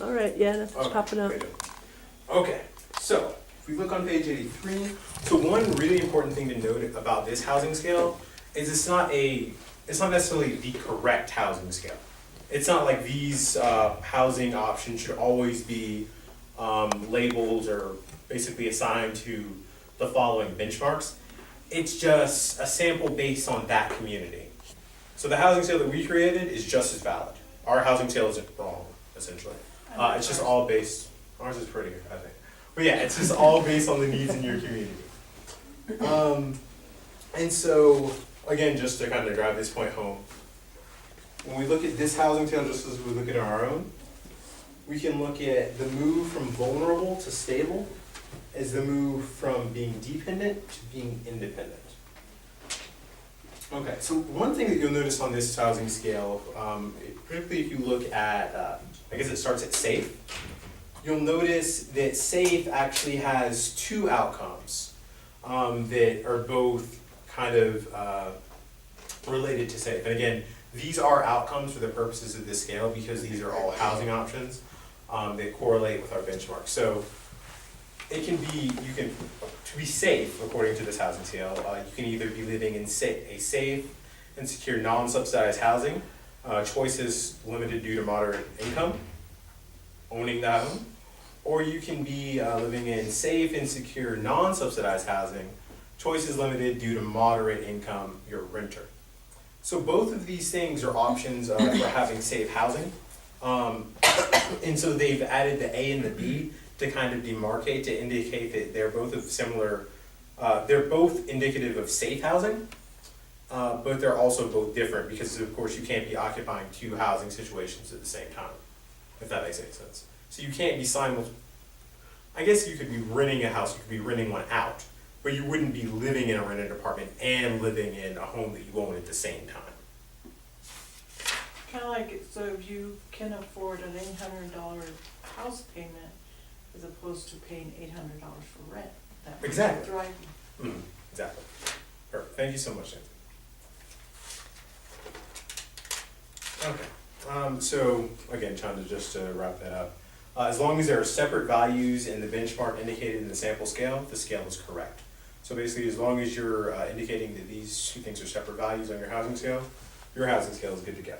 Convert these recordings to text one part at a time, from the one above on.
All right, yeah, that's what's Okay, popping up. good. Okay, so if we look on page 83, so one really important thing to note about this housing scale is it's not necessarily the correct housing scale. It's not like these housing options should always be labeled or basically assigned to the following benchmarks. It's just a sample based on that community. So the housing scale that we created is just as valid. Our housing scale isn't wrong, essentially. It's just all based, ours is prettier, I think. But yeah, it's just all based on the needs in your community. And so, again, just to kind of drive this point home, when we look at this housing scale, just as we look at our own, we can look at the move from vulnerable to stable as the move from being dependent to being independent. Okay, so one thing that you'll notice on this housing scale, particularly if you look at, I guess it starts at safe, you'll notice that safe actually has two outcomes that are both kind of related to safe. And again, these are outcomes for the purposes of this scale because these are all housing options that correlate with our benchmark. So it can be, to be safe, according to this housing scale, you can either be living in a safe and secure non-subsidized housing, choices limited due to moderate income, owning that home, or you can be living in safe and secure non-subsidized housing, choices limited due to moderate income, you're a renter. So both of these things are options for having safe housing. And so they've added the A and the B to kind of demarcate, to indicate that they're both of similar, they're both indicative of safe housing, but they're also both different because of course you can't be occupying two housing situations at the same time, if that makes any sense. So you can't be I guess you could be renting a house, you could be renting one out, but you wouldn't be living in a rented apartment and living in a home that you own at the same time. Kind of like, so if you can afford an $800 house payment as opposed to paying $800 for rent, that would Exactly. drive you. Exactly. Perfect. Thank you so much, Nancy. Okay. So again, trying to just wrap that up. As long as there are separate values in the benchmark indicated in the sample scale, the scale is correct. So basically, as long as you're indicating that these two things are separate values on your housing scale is good to go.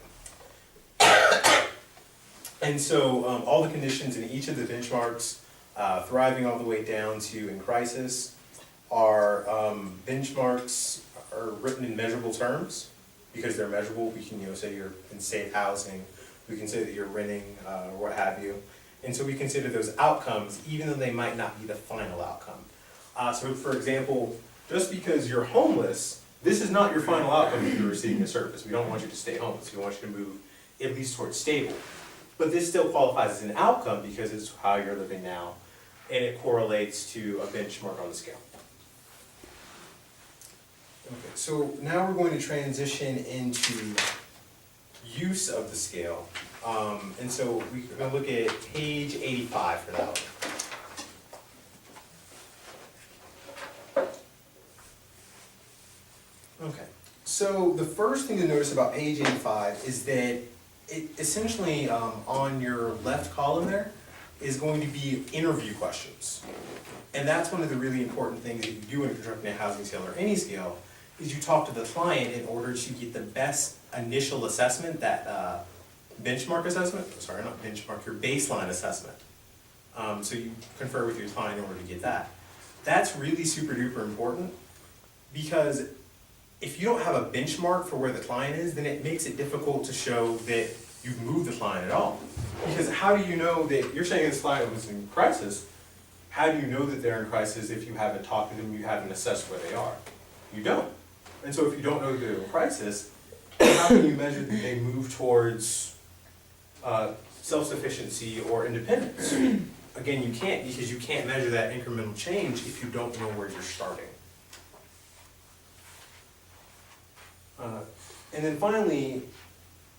And so all the conditions in each of the benchmarks, thriving all the way down to in crisis, are benchmarks are written in measurable terms because they're measurable. We can say you're in safe housing, we can say that you're renting or what have you. And so we consider those outcomes even though they might not be the final outcome. So for example, just because you're homeless, this is not your final outcome if you're receiving a service. We don't want you to stay homeless, we want you to move at least towards stable. But this still qualifies as an outcome because it's how you're living now, and it correlates to a benchmark on the scale. Okay, so now we're going to transition into use of the scale. And so we're going to look at page 85 for that one. Okay, so the first thing to notice about page 85 is that it essentially on your left column there is going to be interview questions. And that's one of the really important things that you do when constructing a housing scale or any scale, is you talk to the client in order to get the best initial assessment, that benchmark assessment, sorry, not benchmark, your baseline assessment. So you confer with your client in order to get that. That's really super duper important because if you don't have a benchmark for where the client is, then it makes it difficult to show that you've moved the client at all. Because how do you know that, you're saying this client was in crisis, how do you know that they're in crisis if you haven't talked to them, you haven't assessed where they are? You don't. And so if you don't know that they're in crisis, how can you measure that they move towards self-sufficiency or independence? Again, you can't, because you can't measure that incremental change if you don't know where you're starting. And then finally,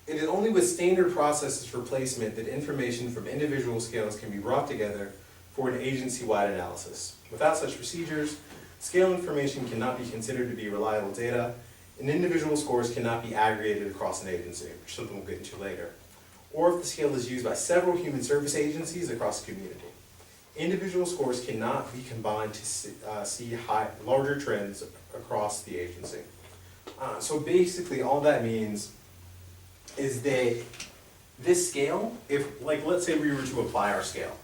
it is only with standard processes for placement that information from individual scales can be brought together for an agency-wide analysis. Without such procedures, scale information cannot be considered to be reliable data, and individual scores cannot be aggregated across an agency, which is something we'll get into later. or if the scale is used by several human service agencies across the community. Individual scores cannot be combined to see larger trends across the agency. So basically, all that means is that this scale, if, like, let's say we were to apply our scale,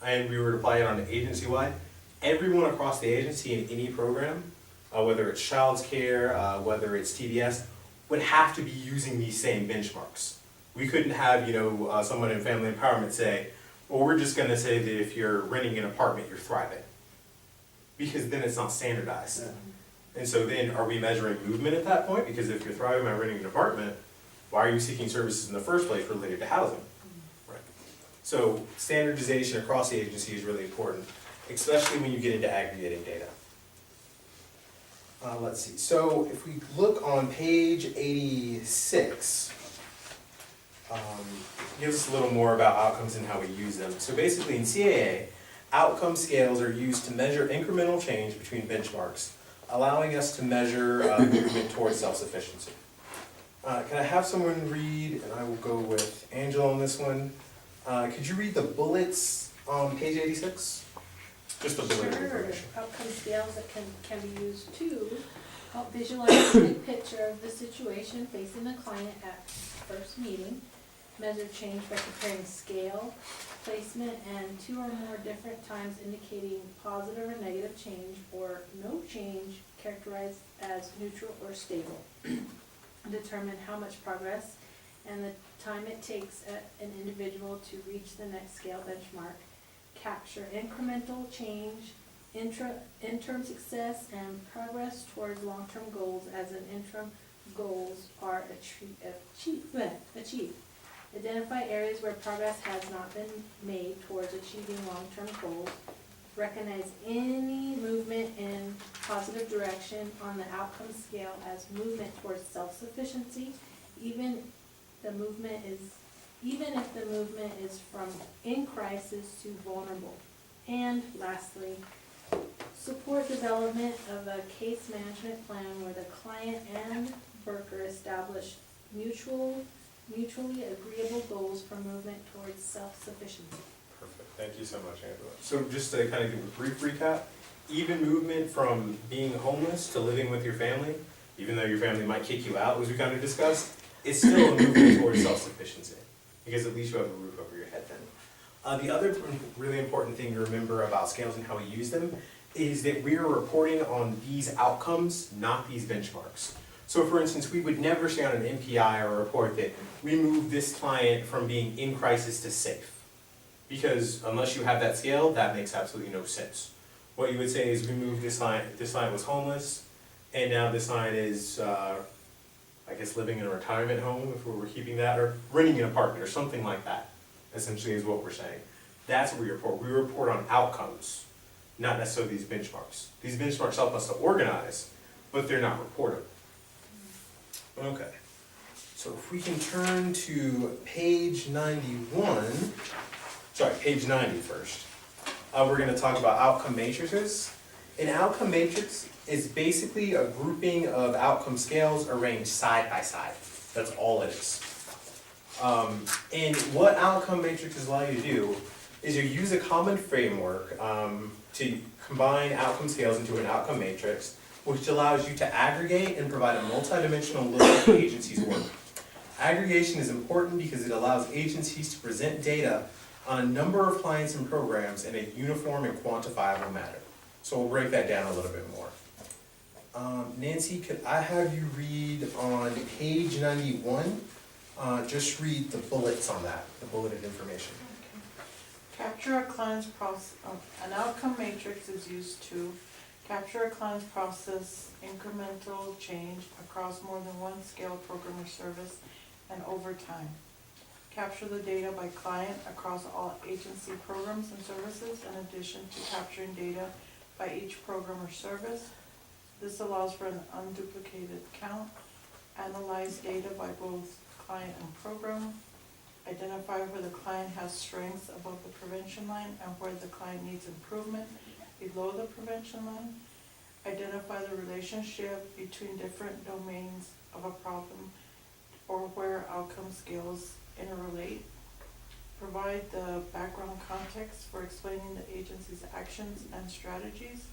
and we were to apply it on agency-wide, everyone across the agency in any program, whether it's child's care, whether it's TDS, would have to be using these same benchmarks. We couldn't have, someone in family empowerment say, well, we're just gonna say that if you're renting an apartment, you're thriving. Because then it's not standardized. Yeah. And so then, are we measuring movement at that point? Because if you're thriving by renting an apartment, why are you seeking services in the first place related to housing? Right. So standardization across the agency is really important, especially when you get into aggregating data. Let's see, so if we look on page 86, gives us a little more about outcomes and how we use them. So basically in CAA, outcome scales are used to measure incremental change between benchmarks, allowing us to measure movement towards self-sufficiency. Can I have someone read, and I will go with Angela on this one. Could you read the bullets on page 86? Just the bullet information. Outcome scales that can be used to help visualize the big picture of the situation facing the client at first meeting, measure change by comparing scale, placement, and two or more different times indicating positive or negative change, or no change characterized as neutral or stable. Determine how much progress and the time it takes an individual to reach the next scale benchmark. Capture incremental change, interim success, and progress towards long-term goals as an interim goals are achieved. Identify areas where progress has not been made towards achieving long-term goals. Recognize any movement in positive direction on the outcome scale as movement towards self-sufficiency, even if the movement is from in crisis to vulnerable. And lastly, support development of a case management plan where the client and worker establish mutually agreeable goals for movement towards self-sufficiency. Perfect, thank you so much, Angela. So just to kind of give a brief recap, even movement from being homeless to living with your family, even though your family might kick you out, as we kind of discussed, it's still a movement towards self-sufficiency, because at least you have a roof over your head then. The other really important thing to remember about scales and how we use them is that we are reporting on these outcomes, not these benchmarks. So for instance, we would never say on an MPI or a report that we moved this client from being in crisis to safe. Because unless you have that scale, that makes absolutely no sense. What you would say is we moved this client was homeless, and now this client is, I guess, living in a retirement home, if we were keeping that, or renting an apartment, or something like that, essentially is what we're saying. That's what we report. We report on outcomes, not necessarily these benchmarks. These benchmarks help us to organize, but they're not reportable. Okay, so if we can turn to page 91, page 90 first. We're going to talk about outcome matrices. An outcome matrix is basically a grouping of outcome scales arranged side by side. That's all it is. And what outcome matrices allow you to do is you use a common framework to combine outcome scales into an outcome matrix, which allows you to aggregate and provide a multidimensional look at the agency's work. Aggregation is important because it allows agencies to present data on a number of clients and programs in a uniform and quantifiable manner. So we'll break that down a little bit more. Nancy, could I have you read on page 91, just read the bullets on that, the bulleted information. Okay. Capture a client's process, an outcome matrix is used to capture a client's process, incremental change across more than one scale, program, or service, and over time. Capture the data by client across all agency programs and services, in addition to capturing data by each program or service. This allows for an unduplicated count. Analyze data by both client and program. Identify where the client has strengths above the prevention line and where the client needs improvement below the prevention line. Identify the relationship between different domains of a problem or where outcome scales interrelate, provide the background context for explaining the agency's actions and strategies,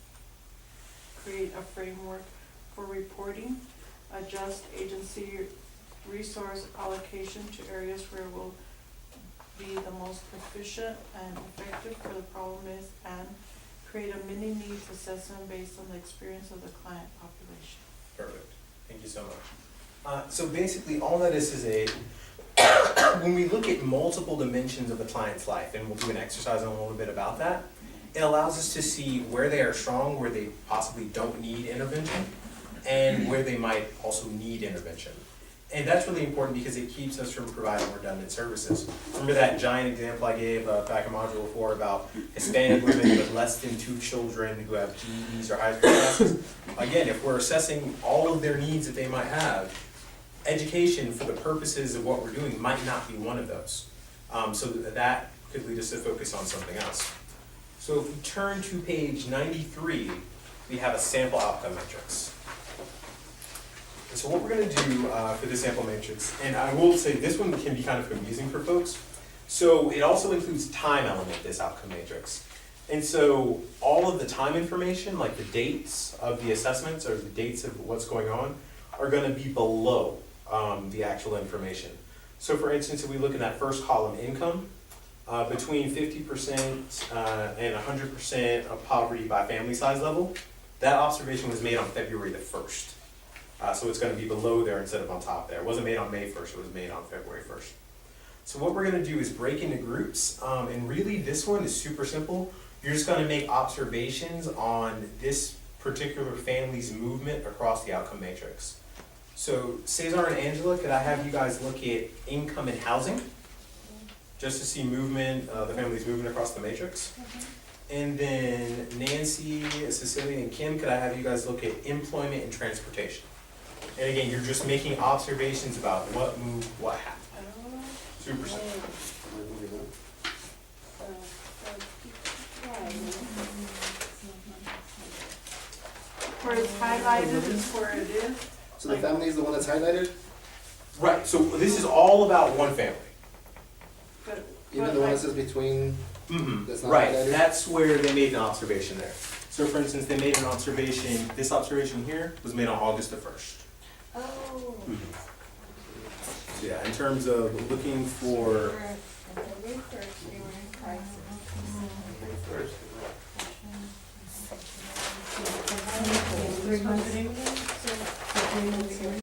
create a framework for reporting, adjust agency resource allocation to areas where it will be the most efficient and effective for the problem is, and create a mini needs assessment based on the experience of the client population. Perfect, thank you so much. So basically, all that is when we look at multiple dimensions of a client's life, and we'll do an exercise on a little bit about that, it allows us to see where they are strong, where they possibly don't need intervention, and where they might also need intervention. And that's really important because it keeps us from providing redundant services. Remember that giant example I gave back in Module 4 about Hispanic women with less than 2 children who have GEDs or high school classes? Again, if we're assessing all of their needs that they might have, education for the purposes of what we're doing might not be one of those. So that could lead us to focus on something else. So if we turn to page 93, we have a sample outcome matrix. And so what we're going to do for this sample matrix, and I will say this one can be kind of confusing for folks. So it also includes time element, this outcome matrix. And so all of the time information, like the dates of the assessments or the dates of what's going on, are going to be below the actual information. So for instance, if we look in that first column, income, between 50% and 100% of poverty by family size level, that observation was made on February the 1st. So it's going to be below there instead of on top there. It wasn't made on May 1st, it was made on February 1st. So what we're going to do is break into groups, and really this one is super simple. You're just going to make observations on this particular family's movement across the outcome matrix. So Cesar and Angela, could I have you guys look at income and housing? Just to see movement, the family's movement across the matrix. And then Nancy, Cecilia, and Kim, could I have you guys look at employment and transportation? And again, you're just making observations about what moved, what happened. Super simple. Where it's highlighted is where it is. So the family is the one that's highlighted? Right, so this is all about one family. But Even the one that says between, that's not Right, highlighted? that's where they made an observation there. So for instance, they made an observation, this observation here was made on August the 1st. Oh. So yeah, in terms of looking for,